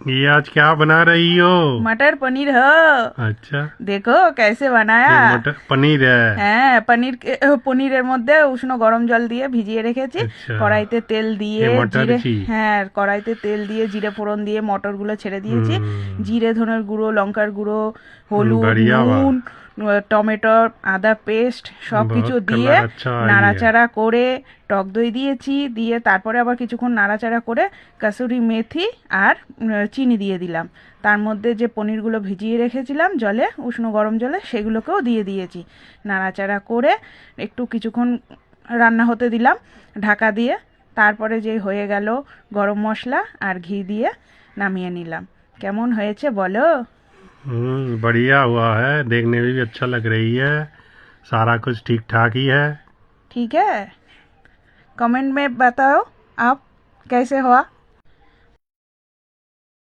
ये आज क्या बना रही हो? मटर पनीर है। अच्छा, देखो कैसे बनाया। ये मटर पनीर है। হ্যাঁ পনিরের মধ্যে উষ্ণ গরম জল দিয়ে ভিজিয়ে রেখেছি। अच्छा, কড়াইতে তেল দিয়ে ये मटर জিরে, जी। হ্যাঁ কড়াইতে তেল দিয়ে জিরে ফোড়ন দিয়ে মটরগুলো ছেড়ে দিয়েছি। জিরে ধনের গুঁড়ো, লঙ্কার গুঁড়ো, হলুদ, बढ़िया वाह। নুন, টমেটো, আদা পেস্ট সব কিছু बहुत দিয়ে कलर अच्छा आई है। নাড়াচাড়া করে টক দই দিয়েছি। দিয়ে তারপরে আবার কিছুক্ষণ নাড়াচাড়া করে কাসুরি মেথি আর চিনি দিয়ে দিলাম। তার মধ্যে যে পনিরগুলো ভিজিয়ে রেখেছিলাম জলে, উষ্ণ গরম জলে, সেগুলোকেও দিয়ে দিয়েছি। নাড়াচাড়া করে একটু কিছুক্ষণ রান্না হতে দিলাম ঢাকা দিয়ে। তারপরে যে হয়ে গেল, গরম মশলা আর ঘি দিয়ে নামিয়ে নিলাম। কেমন হয়েছে বলো? बढ़िया हुआ है, देखने में भी अच्छा लग रही है। सारा कुछ ठीक ठाक ही है। ठीक है, कमेंट में बताओ आप कैसे हुआ।